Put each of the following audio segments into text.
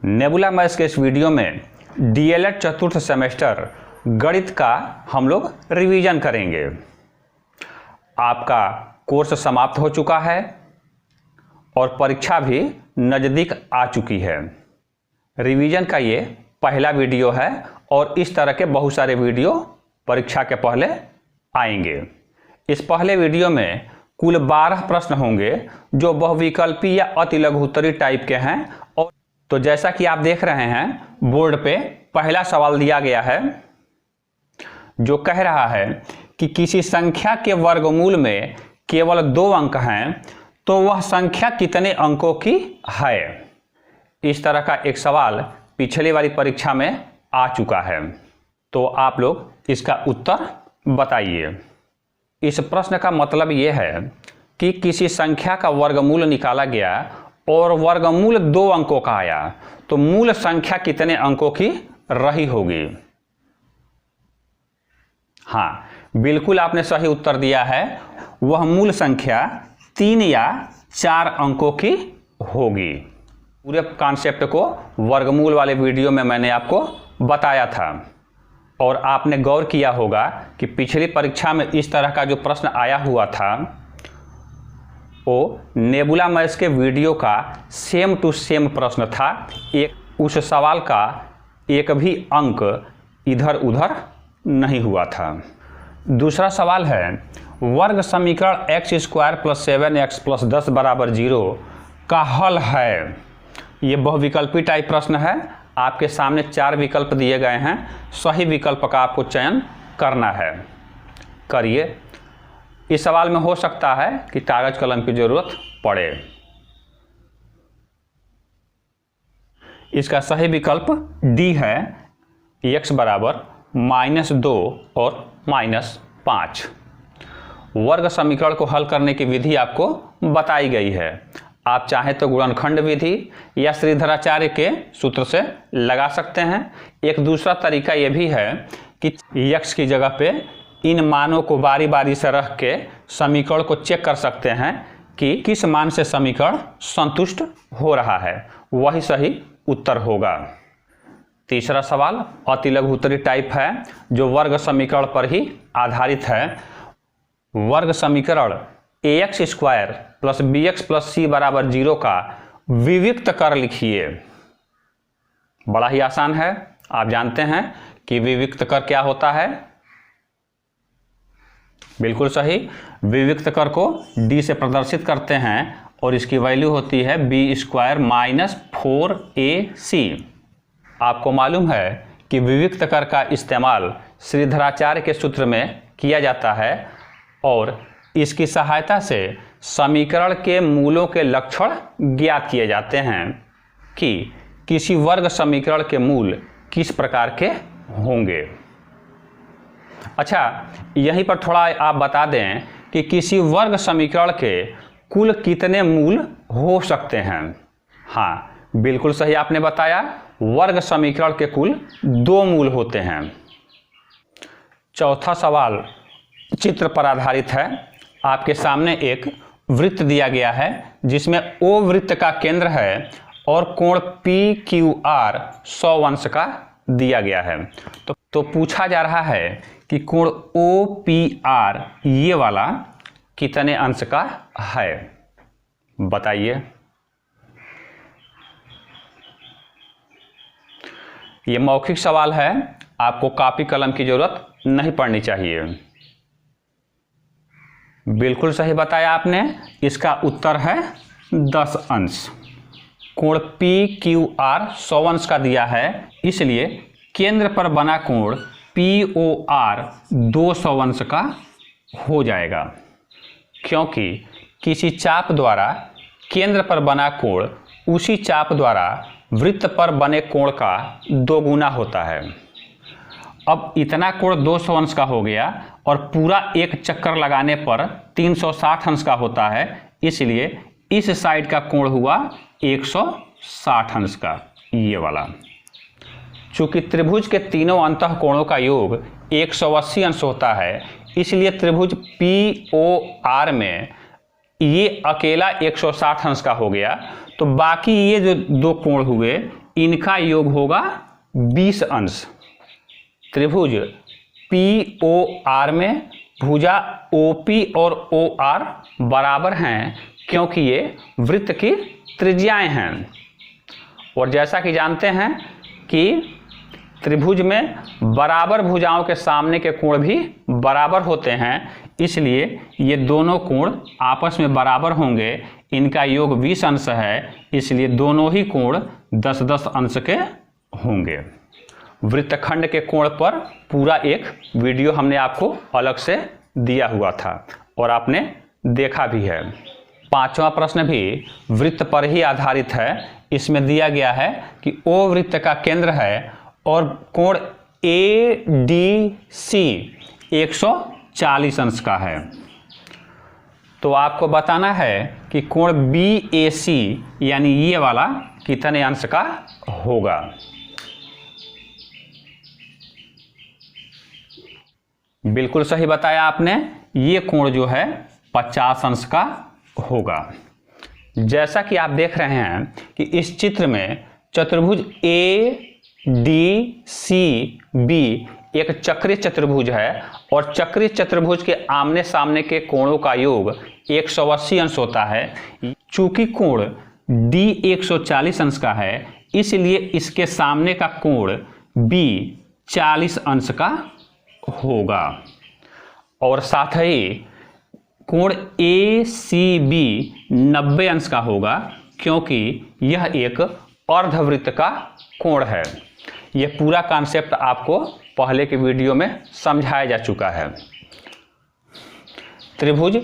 Nebula maths के इस video में डीएलएड चतुर्थ सेमेस्टर गणित का हम लोग रिवीजन करेंगे। आपका कोर्स समाप्त हो चुका है और परीक्षा भी नज़दीक आ चुकी है। रिवीजन का ये पहला वीडियो है और इस तरह के बहुत सारे वीडियो परीक्षा के पहले आएंगे। इस पहले वीडियो में कुल 12 प्रश्न होंगे जो बहुविकल्पी या अतिलघुत्तरी टाइप के हैं। और तो जैसा कि आप देख रहे हैं बोर्ड पे पहला सवाल दिया गया है जो कह रहा है कि किसी संख्या के वर्गमूल में केवल 2 अंक हैं तो वह संख्या कितने अंकों की है। इस तरह का एक सवाल पिछली वाली परीक्षा में आ चुका है, तो आप लोग इसका उत्तर बताइए। इस प्रश्न का मतलब यह है कि किसी संख्या का वर्गमूल निकाला गया और वर्गमूल 2 अंकों का आया तो मूल संख्या कितने अंकों की रही होगी। हाँ, बिल्कुल आपने सही उत्तर दिया है। वह मूल संख्या 3 या 4 अंकों की होगी। पूरे कॉन्सेप्ट को वर्गमूल वाले वीडियो में मैंने आपको बताया था और आपने गौर किया होगा कि पिछली परीक्षा में इस तरह का जो प्रश्न आया हुआ था वो नेबुला मैथ्स के वीडियो का सेम टू सेम प्रश्न था। उस सवाल का एक भी अंक इधर उधर नहीं हुआ था। दूसरा सवाल है, वर्ग समीकरण x² + 7x + 10 = 0 का हल है। ये बहुविकल्पी टाइप प्रश्न है। आपके सामने 4 विकल्प दिए गए हैं, सही विकल्प का आपको चयन करना है। करिए। इस सवाल में हो सकता है कि कागज कलम की जरूरत पड़े। इसका सही विकल्प डी है, x बराबर -2 और -5। वर्ग समीकरण को हल करने की विधि आपको बताई गई है। आप चाहें तो गुणनखंड विधि या श्रीधराचार्य के सूत्र से लगा सकते हैं। एक दूसरा तरीका यह भी है कि x की जगह पे इन मानों को बारी बारी से रख के समीकरण को चेक कर सकते हैं कि किस मान से समीकरण संतुष्ट हो रहा है, वही सही उत्तर होगा। तीसरा सवाल अतिलघुत्तरी टाइप है जो वर्ग समीकरण पर ही आधारित है। वर्ग समीकरण ax² + bx + c = 0 का विविक्त कर लिखिए। बड़ा ही आसान है। आप जानते हैं कि विविक्त कर क्या होता है। बिल्कुल सही। विविक्त कर को d से प्रदर्शित करते हैं और इसकी वैल्यू होती है b² - 4ac। आपको मालूम है कि विविक्त कर का इस्तेमाल श्रीधराचार्य के सूत्र में किया जाता है और इसकी सहायता से समीकरण के मूलों के लक्षण ज्ञात किए जाते हैं कि किसी वर्ग समीकरण के मूल किस प्रकार के होंगे। अच्छा, यहीं पर थोड़ा आप बता दें कि किसी वर्ग समीकरण के कुल कितने मूल हो सकते हैं। हाँ, बिल्कुल सही आपने बताया। वर्ग समीकरण के कुल 2 मूल होते हैं। चौथा सवाल चित्र पर आधारित है। आपके सामने एक वृत्त दिया गया है जिसमें O वृत्त का केंद्र है और कोण PQR 100 अंश का दिया गया है। तो पूछा जा रहा है कि कोण OPR ये वाला कितने अंश का है, बताइए। ये मौखिक सवाल है, आपको कॉपी कलम की जरूरत नहीं पड़नी चाहिए। बिल्कुल सही बताया आपने। इसका उत्तर है 10 अंश। कोण PQR 100 अंश का दिया है, इसलिए केंद्र पर बना कोण POR 200 अंश का हो जाएगा, क्योंकि किसी चाप द्वारा केंद्र पर बना कोण उसी चाप द्वारा वृत्त पर बने कोण का 2 गुना होता है। अब इतना कोण 200 अंश का हो गया और पूरा एक चक्कर लगाने पर 360 अंश का होता है, इसलिए इस साइड का कोण हुआ 160 अंश का, ये वाला। चूंकि त्रिभुज के तीनों अंतः कोणों का योग 180 अंश होता है, इसलिए त्रिभुज POR में ये अकेला 160 अंश का हो गया। तो बाकी ये जो दो कोण हुए इनका योग होगा 20 अंश। त्रिभुज POR में भुजा OP और OR बराबर हैं क्योंकि ये वृत्त की त्रिज्याएं हैं। और जैसा कि जानते हैं कि त्रिभुज में बराबर भुजाओं के सामने के कोण भी बराबर होते हैं, इसलिए ये दोनों कोण आपस में बराबर होंगे। इनका योग 20 अंश है, इसलिए दोनों ही कोण 10-10 अंश के होंगे। वृत्तखंड के कोण पर पूरा एक वीडियो हमने आपको अलग से दिया हुआ था और आपने देखा भी है। पांचवा प्रश्न भी वृत्त पर ही आधारित है। इसमें दिया गया है कि O वृत्त का केंद्र है और कोण ADC 140 अंश का है। तो आपको बताना है कि कोण BAC यानी ये वाला कितने अंश का होगा। बिल्कुल सही बताया आपने, ये कोण जो है 50 अंश का होगा। जैसा कि आप देख रहे हैं कि इस चित्र में चतुर्भुज ADCB एक चक्रीय चतुर्भुज है और चक्रीय चतुर्भुज के आमने सामने के कोणों का योग 180 अंश होता है। चूंकि कोण D 140 अंश का है, इसलिए इसके सामने का कोण B 40 अंश का होगा और साथ ही कोण ACB 90 अंश का होगा क्योंकि यह एक अर्धवृत्त का कोण है। यह पूरा कॉन्सेप्ट आपको पहले के वीडियो में समझाया जा चुका है। त्रिभुज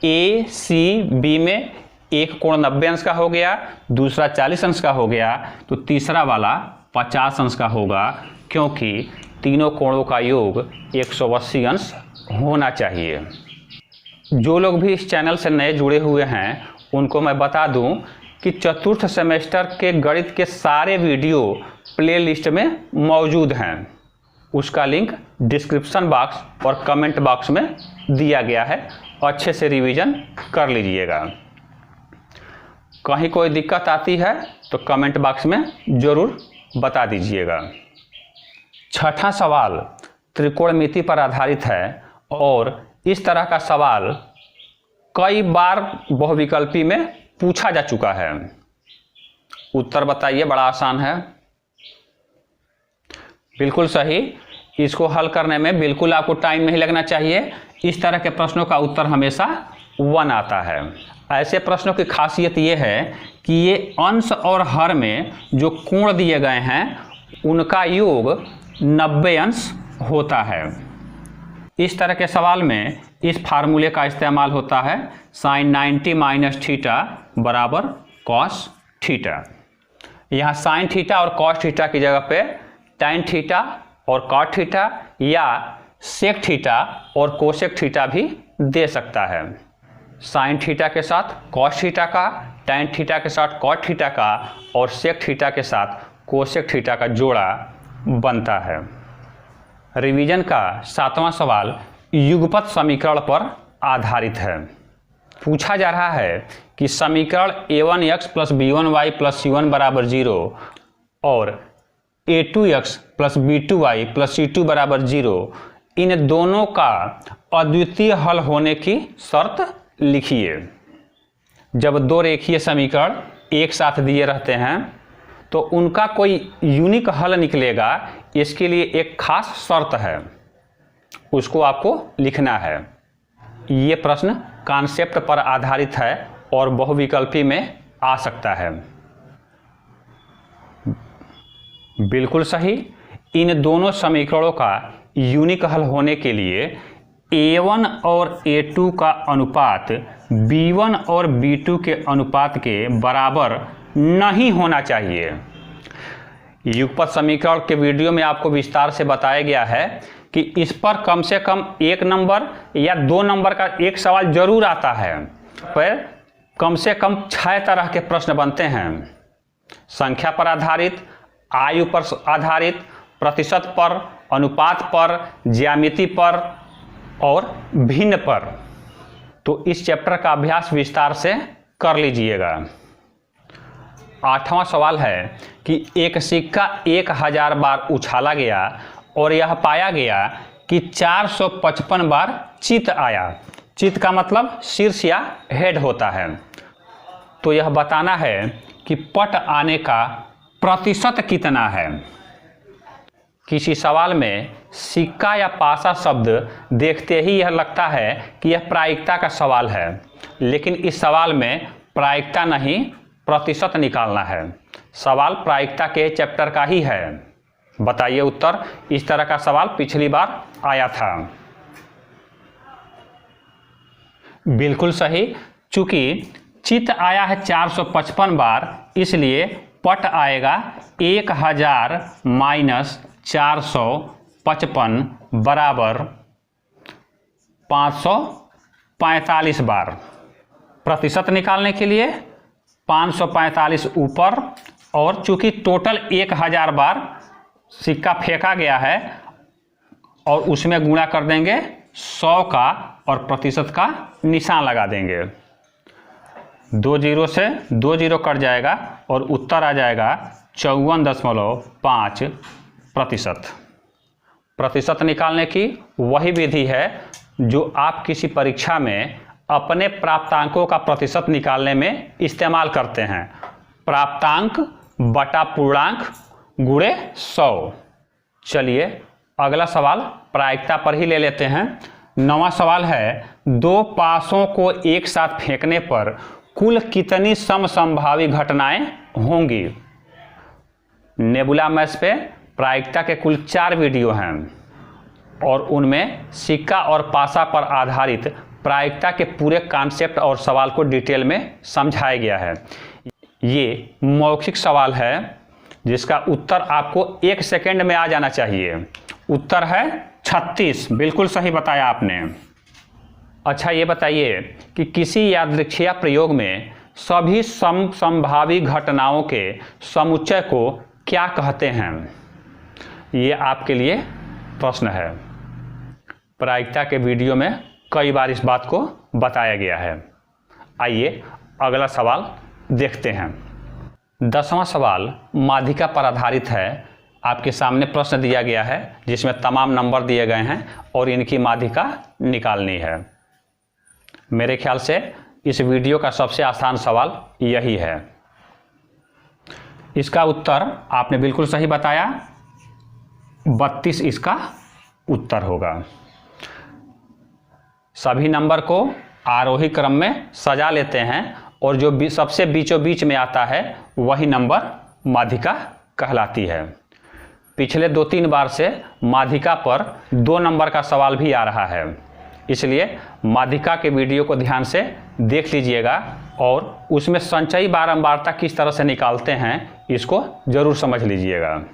ACB में एक कोण 90 अंश का हो गया, दूसरा 40 अंश का हो गया, तो तीसरा वाला 50 अंश का होगा क्योंकि तीनों कोणों का योग 180 अंश होना चाहिए। जो लोग भी इस चैनल से नए जुड़े हुए हैं उनको मैं बता दूं कि चतुर्थ सेमेस्टर के गणित के सारे वीडियो प्लेलिस्ट में मौजूद हैं। उसका लिंक डिस्क्रिप्शन बॉक्स और कमेंट बॉक्स में दिया गया है, अच्छे से रिवीजन कर लीजिएगा। कहीं कोई दिक्कत आती है तो कमेंट बॉक्स में ज़रूर बता दीजिएगा। छठा सवाल त्रिकोणमिति पर आधारित है और इस तरह का सवाल कई बार बहुविकल्पी में पूछा जा चुका है। उत्तर बताइए, बड़ा आसान है। बिल्कुल सही, इसको हल करने में बिल्कुल आपको टाइम नहीं लगना चाहिए। इस तरह के प्रश्नों का उत्तर हमेशा 1 आता है। ऐसे प्रश्नों की खासियत ये है कि ये अंश और हर में जो कोण दिए गए हैं उनका योग 90 अंश होता है। इस तरह के सवाल में इस फार्मूले का इस्तेमाल होता है, sin 90 माइनस थीटा बराबर cos थीटा। यहाँ sin थीटा और cos थीटा की जगह पे tan थीटा और cot थीटा या sec थीटा और cosec थीटा भी दे सकता है। sin थीटा के साथ cos थीटा का, tan थीटा के साथ cot थीटा का और sec थीटा के साथ cosec थीटा का जोड़ा बनता है। रिवीजन का 7वां सवाल युगपत समीकरण पर आधारित है। पूछा जा रहा है कि समीकरण a1x plus b1y plus c1 बराबर 0 और a2x plus b2y plus c2 बराबर 0, इन दोनों का अद्वितीय हल होने की शर्त लिखिए। जब दो रेखीय समीकरण एक साथ दिए रहते हैं तो उनका कोई यूनिक हल निकलेगा, इसके लिए एक खास शर्त है, उसको आपको लिखना है। ये प्रश्न कॉन्सेप्ट पर आधारित है और बहुविकल्पी में आ सकता है। बिल्कुल सही, इन दोनों समीकरणों का यूनिक हल होने के लिए a1 और a2 का अनुपात b1 और b2 के अनुपात के बराबर नहीं होना चाहिए। युगपत समीकरण के वीडियो में आपको विस्तार से बताया गया है कि इस पर कम से कम 1 नंबर या 2 नंबर का एक सवाल जरूर आता है। पर कम से कम 6 तरह के प्रश्न बनते हैं। संख्या पर आधारित, आयु पर आधारित, प्रतिशत पर, अनुपात पर, ज्यामिति पर और भिन्न पर। तो इस चैप्टर का अभ्यास विस्तार से कर लीजिएगा। 8वां सवाल है कि एक सिक्का 1000 बार उछाला गया और यह पाया गया कि 455 बार चित आया। चित का मतलब शीर्ष या हेड होता है। तो यह बताना है कि पट आने का प्रतिशत कितना है। किसी सवाल में सिक्का या पासा शब्द देखते ही यह लगता है कि यह प्रायिकता का सवाल है, लेकिन इस सवाल में प्रायिकता नहीं, प्रतिशत निकालना है। सवाल प्रायिकता के चैप्टर का ही है। बताइए उत्तर। इस तरह का सवाल पिछली बार आया था। बिल्कुल सही। चूंकि चित आया है 455 बार, इसलिए पट आएगा 1000 माइनस 455 बराबर 545 बार। प्रतिशत निकालने के लिए 545 ऊपर, और चूंकि टोटल 1000 बार सिक्का फेंका गया है और उसमें गुणा कर देंगे 100 का और प्रतिशत का निशान लगा देंगे। 2 जीरो से 2 जीरो कट जाएगा और उत्तर आ जाएगा 54.5%। प्रतिशत निकालने की वही विधि है जो आप किसी परीक्षा में अपने प्राप्तांकों का प्रतिशत निकालने में इस्तेमाल करते हैं। प्राप्तांक बटा पूर्णांक गुणे 100। चलिए अगला सवाल प्रायिकता पर ही ले लेते हैं। 9वां सवाल है, 2 पासों को एक साथ फेंकने पर कुल कितनी समसंभावी घटनाएं होंगी। नेबुला मैथ्स पे प्रायिकता के कुल 4 वीडियो हैं और उनमें सिक्का और पासा पर आधारित प्रायिकता के पूरे कॉन्सेप्ट और सवाल को डिटेल में समझाया गया है। ये मौखिक सवाल है जिसका उत्तर आपको 1 सेकेंड में आ जाना चाहिए। उत्तर है 36। बिल्कुल सही बताया आपने। अच्छा ये बताइए कि किसी यादृच्छिक प्रयोग में सभी समसंभावी घटनाओं के समुच्चय को क्या कहते हैं। ये आपके लिए प्रश्न है। प्रायिकता के वीडियो में कई बार इस बात को बताया गया है। आइए अगला सवाल देखते हैं। 10वां सवाल माध्यिका पर आधारित है। आपके सामने प्रश्न दिया गया है जिसमें तमाम नंबर दिए गए हैं और इनकी माध्यिका निकालनी है। मेरे ख्याल से इस वीडियो का सबसे आसान सवाल यही है। इसका उत्तर आपने बिल्कुल सही बताया, 32 इसका उत्तर होगा। सभी नंबर को आरोही क्रम में सजा लेते हैं और जो सबसे बीचों बीच में आता है वही नंबर माध्यिका कहलाती है। पिछले 2-3 बार से माध्यिका पर 2 नंबर का सवाल भी आ रहा है, इसलिए माध्यिका के वीडियो को ध्यान से देख लीजिएगा और उसमें संचयी बारंबारता किस तरह से निकालते हैं इसको जरूर समझ लीजिएगा।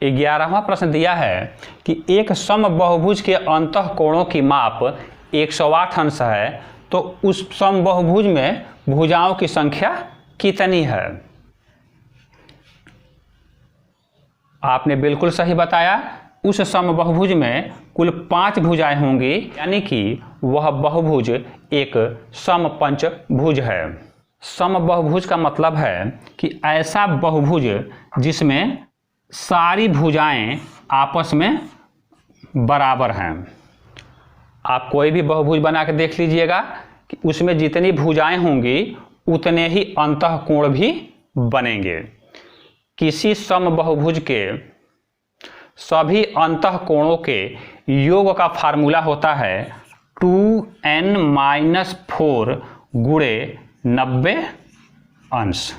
11वां प्रश्न दिया है कि एक समबाहुभुज के अंतःकोणों की माप 108 अंश है, तो उस समबाहुभुज में भुजाओं की संख्या कितनी है। आपने बिल्कुल सही बताया। उस समबाहुभुज में कुल 5 भुजाएं होंगी, यानी कि वह बहुभुज एक समपंचभुज है। समबाहुभुज का मतलब है कि ऐसा बहुभुज जिसमें सारी भुजाएं आपस में बराबर हैं। आप कोई भी बहुभुज बना के देख लीजिएगा कि उसमें जितनी भुजाएं होंगी उतने ही अंतःकोण भी बनेंगे। किसी समबाहुभुज के सभी अंतःकोणों के योग का फार्मूला होता है 2n-4 गुणे 90 अंश,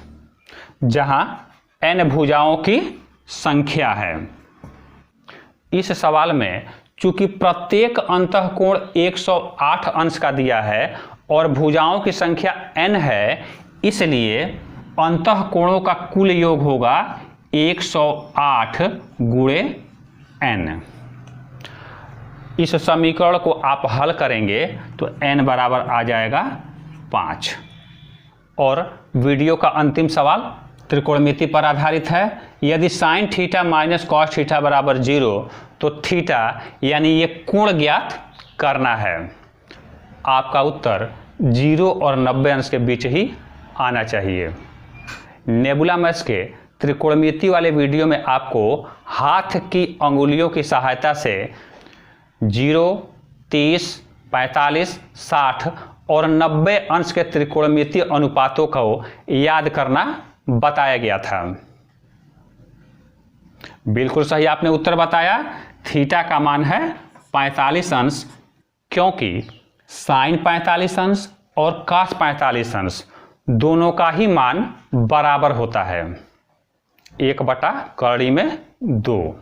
जहां n भुजाओं की संख्या है। इस सवाल में चूंकि प्रत्येक अंतःकोण 108 अंश का दिया है और भुजाओं की संख्या n है, इसलिए अंतःकोणों का कुल योग होगा 108 गुणे n। इस समीकरण को आप हल करेंगे तो n बराबर आ जाएगा 5। और वीडियो का अंतिम सवाल त्रिकोणमिति पर आधारित है। यदि sine theta minus cos theta बराबर 0, तो थीटा यानी ये कोण ज्ञात करना है। आपका उत्तर 0 और 90 अंश के बीच ही आना चाहिए। नेबुला मैथ्स के त्रिकोणमिति वाले वीडियो में आपको हाथ की अंगुलियों की सहायता से 0, 30, 45, 60 और 90 अंश के त्रिकोणमितीय अनुपातों को याद करना बताया गया था। बिल्कुल सही आपने उत्तर बताया। थीटा का मान है 45 अंश, क्योंकि साइन 45 अंश और कॉस 45 अंश दोनों का ही मान बराबर होता है, 1/2।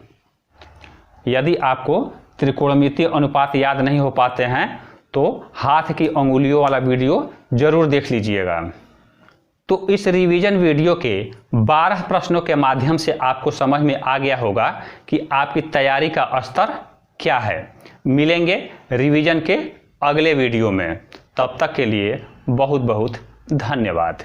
यदि आपको त्रिकोणमितीय अनुपात याद नहीं हो पाते हैं तो हाथ की अंगुलियों वाला वीडियो जरूर देख लीजिएगा। तो इस रिवीजन वीडियो के 12 प्रश्नों के माध्यम से आपको समझ में आ गया होगा कि आपकी तैयारी का स्तर क्या है। मिलेंगे रिवीजन के अगले वीडियो में, तब तक के लिए बहुत बहुत धन्यवाद।